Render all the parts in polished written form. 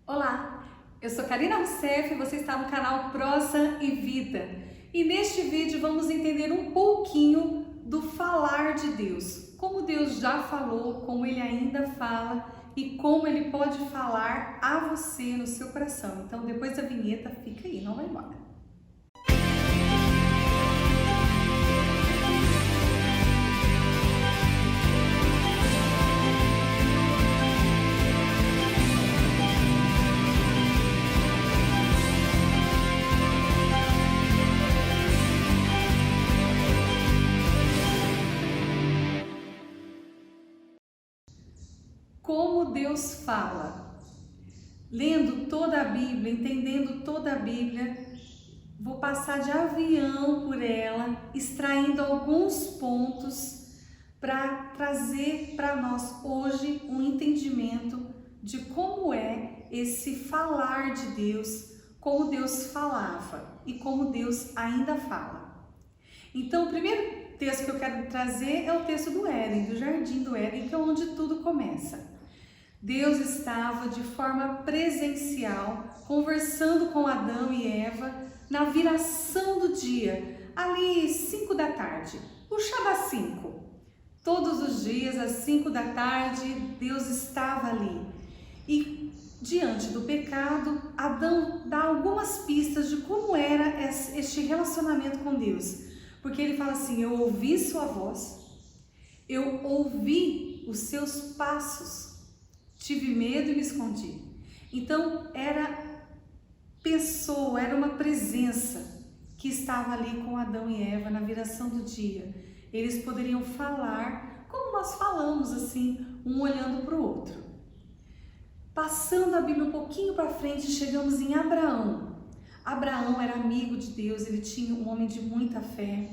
Olá, eu sou Karina Rousseff e você está no canal Prosa e Vida. E neste vídeo vamos entender um pouquinho do falar de Deus. Como Deus já falou, como Ele ainda fala e como Ele pode falar a você no seu coração. Então depois da vinheta, fica aí, não vai embora. Como Deus fala. Lendo toda a Bíblia, entendendo toda a Bíblia, vou passar de avião por ela, extraindo alguns pontos para trazer para nós hoje um entendimento de como é esse falar de Deus, como Deus falava e como Deus ainda fala. Então, o primeiro texto que eu quero trazer é o texto do Éden, do Jardim do Éden, que é onde tudo começa. Deus estava de forma presencial, conversando com Adão e Eva na viração do dia, ali 5 da tarde, puxa das 5. Todos os dias, às 5 da tarde, Deus estava ali. E diante do pecado, Adão dá algumas pistas de como era este relacionamento com Deus. Porque ele fala assim: eu ouvi sua voz, eu ouvi os seus passos, tive medo e me escondi. Então era pessoa, era uma presença que estava ali com Adão e Eva na viração do dia. Eles poderiam falar como nós falamos, assim, um olhando para o outro. Passando a Bíblia um pouquinho para frente, chegamos em Abraão. Abraão era amigo de Deus, ele tinha um homem de muita fé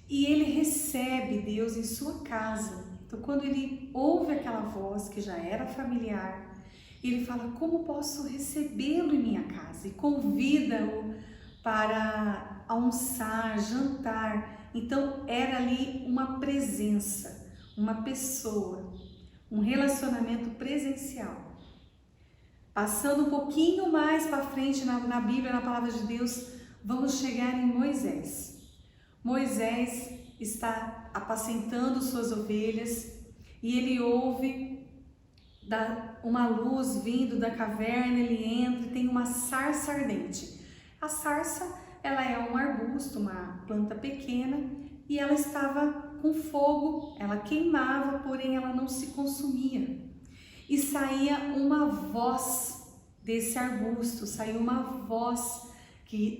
e ele recebe Deus em sua casa. Então, quando ele ouve aquela voz que já era familiar, ele fala: como posso recebê-lo em minha casa? E convida-o para almoçar, jantar. Então, era ali uma presença, uma pessoa, um relacionamento presencial. Passando um pouquinho mais para frente na Bíblia, na Palavra de Deus, vamos chegar em Moisés. Moisés está apacentando suas ovelhas e ele ouve uma luz vindo da caverna. Ele entra e tem uma sarça ardente. A sarça, ela é um arbusto, uma planta pequena, e ela estava com fogo, ela queimava, porém ela não se consumia. E saía uma voz desse arbusto, saía uma voz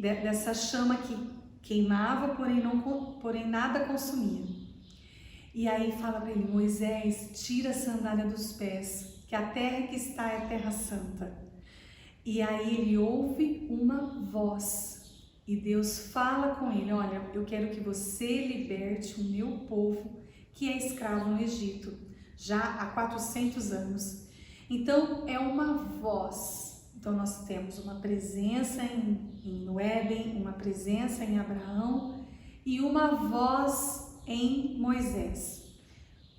dessa chama que queimava, porém nada consumia. E aí fala para ele: Moisés, tira a sandália dos pés, que a terra que está é terra santa. E aí ele ouve uma voz e Deus fala com ele: olha, eu quero que você liberte o meu povo que é escravo no Egito, já há 400 anos. Então é uma voz. Então nós temos uma presença no Éden, uma presença em Abraão e uma voz em Moisés.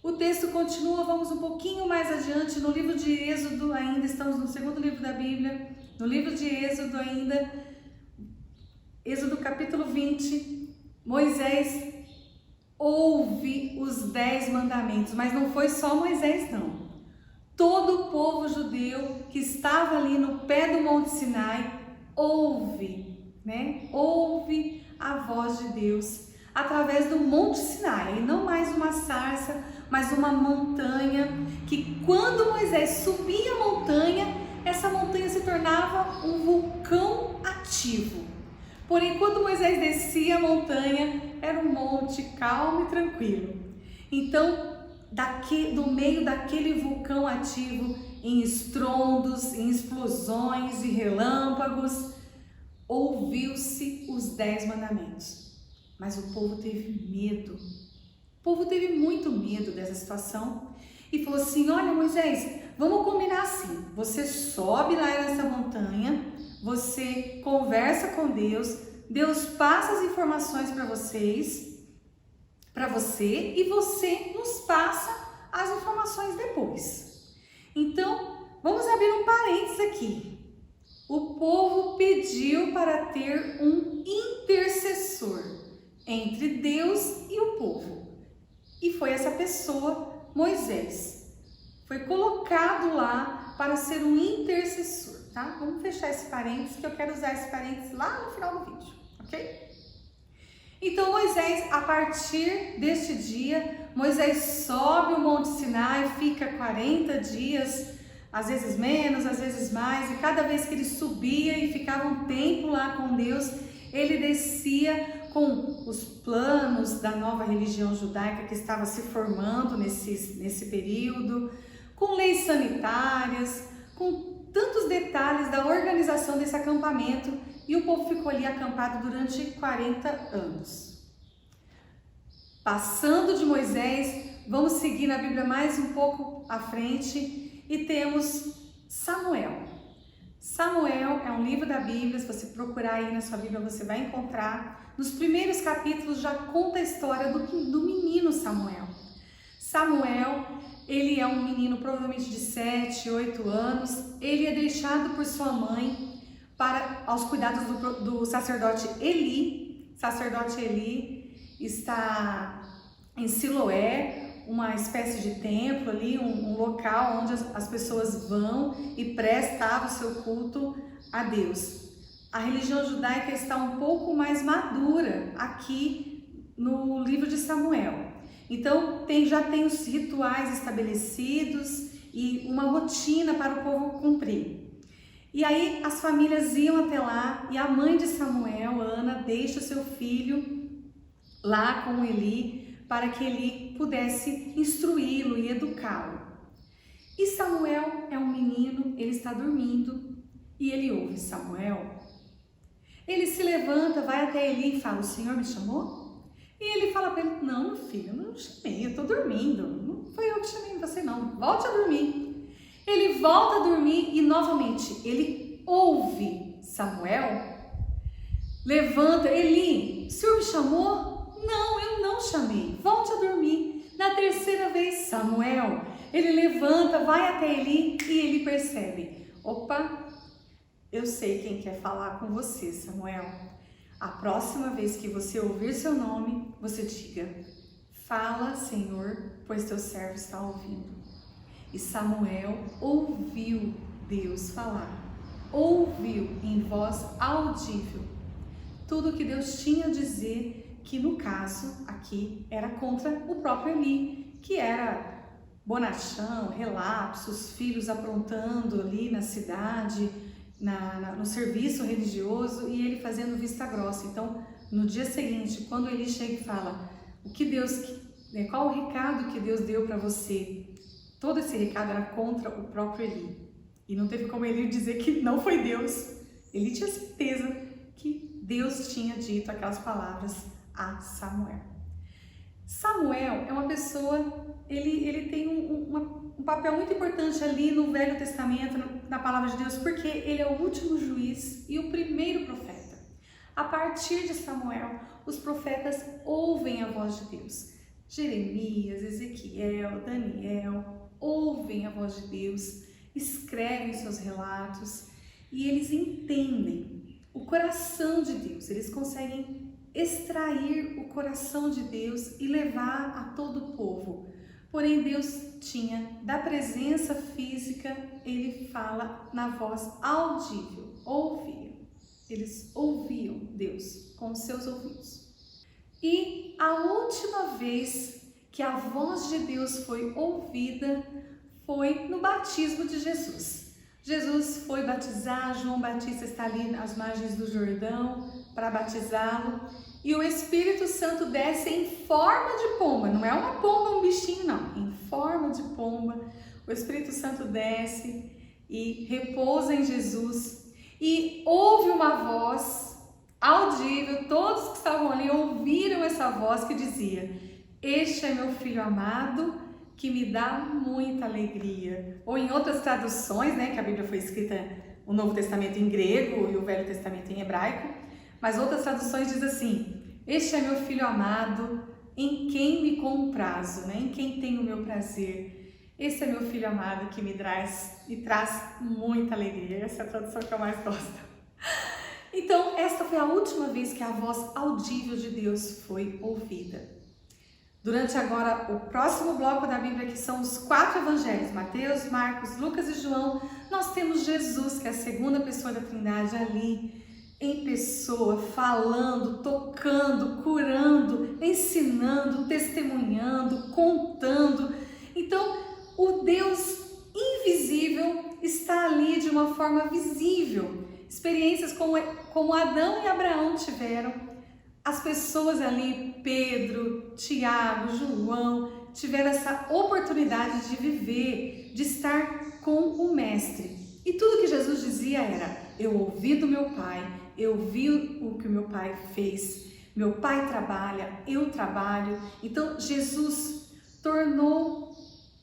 O texto continua, vamos um pouquinho mais adiante, no livro de Êxodo ainda, estamos no segundo livro da Bíblia, no livro de Êxodo ainda, Êxodo capítulo 20, Moisés ouve os 10 mandamentos, mas não foi só Moisés não. Todo o povo judeu que estava ali no pé do Monte Sinai ouve, ouve a voz de Deus através do Monte Sinai, e não mais uma sarça, mas uma montanha, que quando Moisés subia a montanha, essa montanha se tornava um vulcão ativo. Porém, quando Moisés descia a montanha, era um monte calmo e tranquilo. Então, do meio daquele vulcão ativo, em estrondos, em explosões e relâmpagos, ouviu-se os 10 mandamentos. Mas o povo teve medo. O povo teve muito medo dessa situação e falou assim: olha, Moisés, vamos combinar assim, você sobe lá nessa montanha, você conversa com Deus, Deus passa as informações para você e você nos passa as informações depois. Então, vamos abrir um parênteses aqui. O povo pediu para ter um intercessor entre Deus e o povo. E foi essa pessoa, Moisés. Foi colocado lá para ser um intercessor, tá? Vamos fechar esse parênteses, que eu quero usar esse parênteses lá no final do vídeo, ok? Então Moisés, a partir deste dia, Moisés sobe o Monte Sinai, fica 40 dias, às vezes menos, às vezes mais, e cada vez que ele subia e ficava um tempo lá com Deus, ele descia com os planos da nova religião judaica que estava se formando nesse período, com leis sanitárias, com tantos detalhes da organização desse acampamento, e o povo ficou ali acampado durante 40 anos. Passando de Moisés, vamos seguir na Bíblia mais um pouco à frente e temos Samuel. Samuel é um livro da Bíblia, se você procurar aí na sua Bíblia você vai encontrar. Nos primeiros capítulos já conta a história do menino Samuel. Samuel, ele é um menino provavelmente de 7, 8 anos, ele é deixado por sua mãe aos cuidados do sacerdote Eli. O sacerdote Eli está em Siloé, uma espécie de templo ali, um local onde as pessoas vão e prestavam o seu culto a Deus. A religião judaica está um pouco mais madura aqui no livro de Samuel. Então já tem os rituais estabelecidos e uma rotina para o povo cumprir. E aí as famílias iam até lá e a mãe de Samuel, Ana, deixa o seu filho lá com Eli para que Eli pudesse instruí-lo e educá-lo. E Samuel é um menino, ele está dormindo e ele ouve Samuel. Ele se levanta, vai até Eli e fala: o Senhor me chamou? E ele fala para ele: não, meu filho, eu não chamei, eu estou dormindo, não foi eu que chamei você não, volte a dormir. Ele volta a dormir e novamente ele ouve Samuel. Levanta: Eli, o Senhor me chamou? Não, eu não chamei, volte a dormir. Na terceira vez, Samuel, ele levanta, vai até Eli e ele percebe: opa, eu sei quem quer falar com você, Samuel. A próxima vez que você ouvir seu nome, você diga: fala, Senhor, pois teu servo está ouvindo. E Samuel ouviu Deus falar, ouviu em voz audível tudo que Deus tinha a dizer, que no caso aqui era contra o próprio Eli, que era bonachão, relapsos, filhos aprontando ali na cidade, no serviço religioso, e ele fazendo vista grossa. Então, no dia seguinte, quando Eli chega e fala: qual o recado que Deus deu para você? Todo esse recado era contra o próprio Eli. E não teve como Eli dizer que não foi Deus. Ele tinha certeza que Deus tinha dito aquelas palavras a Samuel. Samuel é uma pessoa, ele tem um papel muito importante ali no Velho Testamento, na palavra de Deus, porque ele é o último juiz e o primeiro profeta. A partir de Samuel, os profetas ouvem a voz de Deus. Jeremias, Ezequiel, Daniel ouvem a voz de Deus, escrevem seus relatos e eles entendem o coração de Deus. Eles conseguem extrair o coração de Deus e levar a todo o povo. Porém, Deus tinha, da presença física, ele fala na voz audível, ouviam. Eles ouviam Deus com os seus ouvidos. E a última vez que a voz de Deus foi ouvida foi no batismo de Jesus. Jesus foi batizar, João Batista está ali nas margens do Jordão para batizá-lo, e o Espírito Santo desce em forma de pomba, não é uma pomba, um bichinho não, em forma de pomba. O Espírito Santo desce e repousa em Jesus e ouve uma voz audível. Todos que estavam ali ouviram essa voz que dizia: este é meu filho amado, que me dá muita alegria. Ou em outras traduções, né, que a Bíblia foi escrita, o Novo Testamento em grego e o Velho Testamento em hebraico, mas outras traduções diz assim: este é meu filho amado, em quem me comprazo, né, em quem tenho o meu prazer. Esse é meu filho amado que me traz muita alegria. Essa é a tradução que eu mais gosto. Então, esta foi a última vez que a voz audível de Deus foi ouvida. Durante agora o próximo bloco da Bíblia, que são os 4 evangelhos, Mateus, Marcos, Lucas e João, nós temos Jesus, que é a segunda pessoa da Trindade, ali em pessoa, falando, tocando, curando, ensinando, testemunhando, contando. Então, o Deus invisível está ali de uma forma visível. Experiências como Adão e Abraão tiveram. As pessoas ali, Pedro, Tiago, João, tiveram essa oportunidade de viver, de estar com o Mestre. E tudo que Jesus dizia era: eu ouvi do meu Pai, eu vi o que o meu Pai fez, meu Pai trabalha, eu trabalho. Então Jesus tornou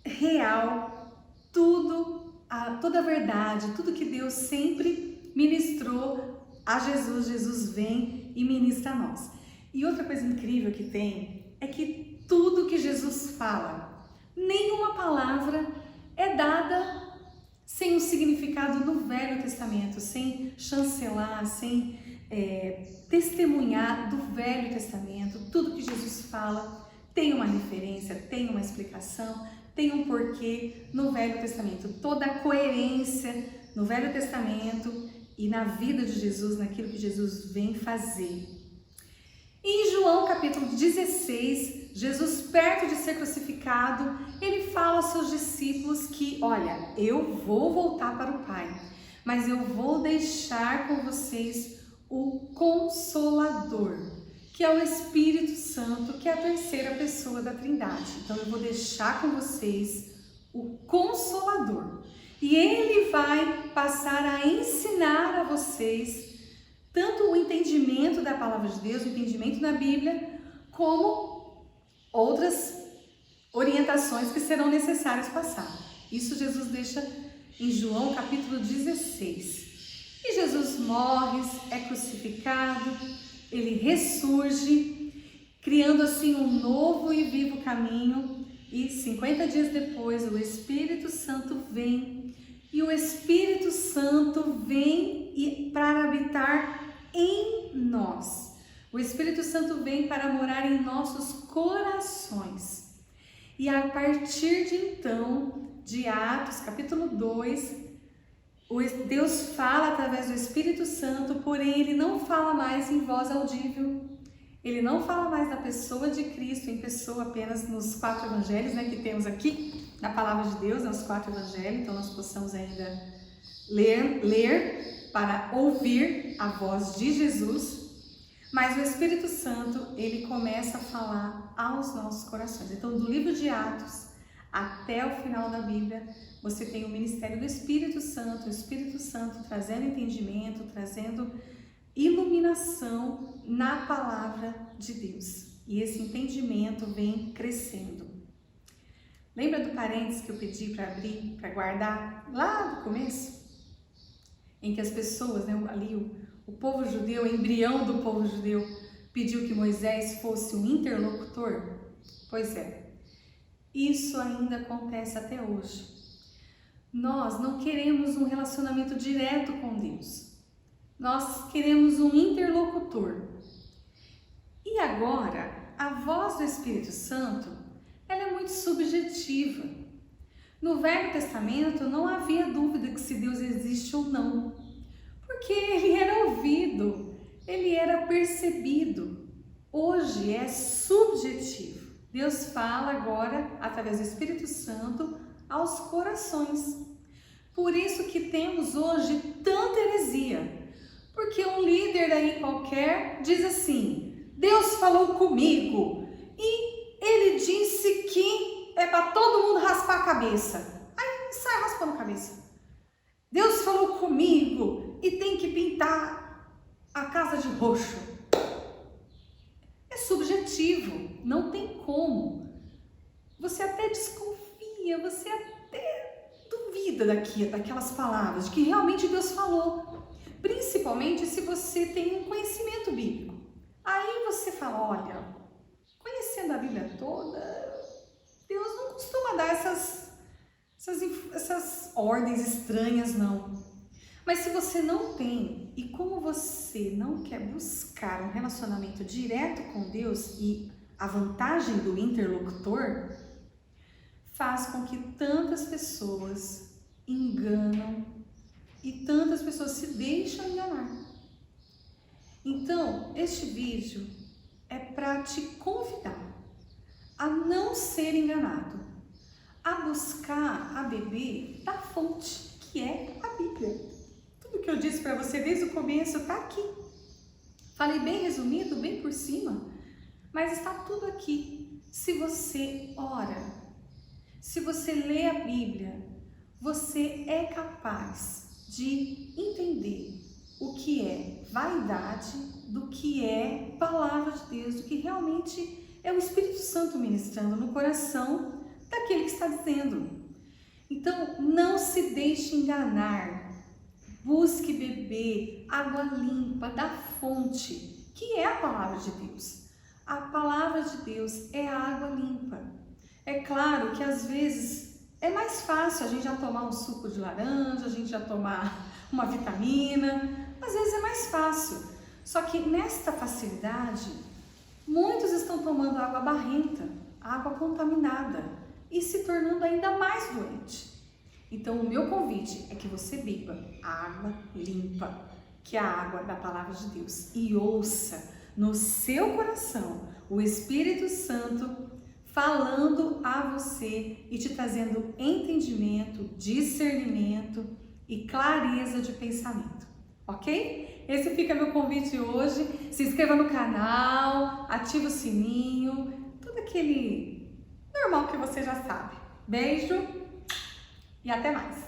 real toda a verdade, tudo que Deus sempre ministrou a Jesus. Jesus vem e ministra a nós. E outra coisa incrível que tem é que tudo que Jesus fala, nenhuma palavra é dada sem um significado no Velho Testamento, sem chancelar, sem testemunhar do Velho Testamento. Tudo que Jesus fala tem uma referência, tem uma explicação, tem um porquê no Velho Testamento. Toda a coerência no Velho Testamento e na vida de Jesus, naquilo que Jesus vem fazer. Em João capítulo 16, Jesus, perto de ser crucificado, ele fala aos seus discípulos que, olha, eu vou voltar para o Pai, mas eu vou deixar com vocês o Consolador, que é o Espírito Santo, que é a terceira pessoa da Trindade. Então eu vou deixar com vocês o Consolador. E ele vai passar a ensinar a vocês tanto o entendimento da palavra de Deus, o entendimento da Bíblia, como outras orientações que serão necessárias passar. Isso Jesus deixa em João capítulo 16. E Jesus morre, é crucificado, ele ressurge, criando assim um novo e vivo caminho. E 50 dias depois o Espírito Santo vem. E o Espírito Santo vem para habitar em nós. O Espírito Santo vem para morar em nossos corações. E a partir de então, de Atos capítulo 2, Deus fala através do Espírito Santo, porém ele não fala mais em voz audível. Ele não fala mais da pessoa de Cristo em pessoa apenas nos 4 evangelhos, né, que temos aqui na palavra de Deus, nos 4 evangelhos, então nós possamos ainda ler para ouvir a voz de Jesus, mas o Espírito Santo, ele começa a falar aos nossos corações. Então, do livro de Atos até o final da Bíblia, você tem o ministério do Espírito Santo, o Espírito Santo trazendo entendimento, trazendo iluminação na palavra de Deus. E esse entendimento vem crescendo. Lembra do parênteses que eu pedi para abrir, para guardar lá no começo? Em que as pessoas, né, ali o povo judeu, o embrião do povo judeu, pediu que Moisés fosse um interlocutor? Pois é, isso ainda acontece até hoje. Nós não queremos um relacionamento direto com Deus. Nós queremos um interlocutor. E agora, a voz do Espírito Santo, ela é muito subjetiva. No Velho Testamento não havia dúvida que se Deus existe ou não, porque ele era ouvido, ele era percebido. Hoje é subjetivo. Deus fala agora, através do Espírito Santo, aos corações. Por isso que temos hoje tanta heresia, porque um líder aí qualquer diz assim: Deus falou comigo e ele disse que é para todo mundo raspar a cabeça. Aí sai raspando a cabeça. Deus falou comigo e tem que pintar a casa de roxo. É subjetivo, não tem como. Você até desconfia, você até duvida daquelas palavras, de que realmente Deus falou. Principalmente se você tem um conhecimento bíblico. Aí você fala: olha, conhecendo a Bíblia toda, Deus não costuma dar essas ordens estranhas, não. Mas se você não tem, e como você não quer buscar um relacionamento direto com Deus e a vantagem do interlocutor, faz com que tantas pessoas enganam e tantas pessoas se deixam enganar. Então, este vídeo é para te convidar a não ser enganado, a buscar, a beber da fonte, que é a Bíblia. Tudo que eu disse para você desde o começo está aqui. Falei bem resumido, bem por cima, mas está tudo aqui. Se você ora, se você lê a Bíblia, você é capaz de entender o que é vaidade, do que é palavra de Deus, do que realmente é o Espírito Santo ministrando no coração daquele que está dizendo. Então, não se deixe enganar. Busque beber água limpa da fonte, que é a palavra de Deus. A palavra de Deus é a água limpa. É claro que às vezes é mais fácil a gente já tomar um suco de laranja, a gente já tomar uma vitamina, às vezes é mais fácil. Só que nesta facilidade, muitos estão tomando água barrenta, água contaminada e se tornando ainda mais doente. Então o meu convite é que você beba água limpa, que é a água da palavra de Deus, e ouça no seu coração o Espírito Santo falando a você e te trazendo entendimento, discernimento e clareza de pensamento, ok? Esse fica meu convite hoje. Se inscreva no canal, ative o sininho, tudo aquele normal que você já sabe. Beijo e até mais!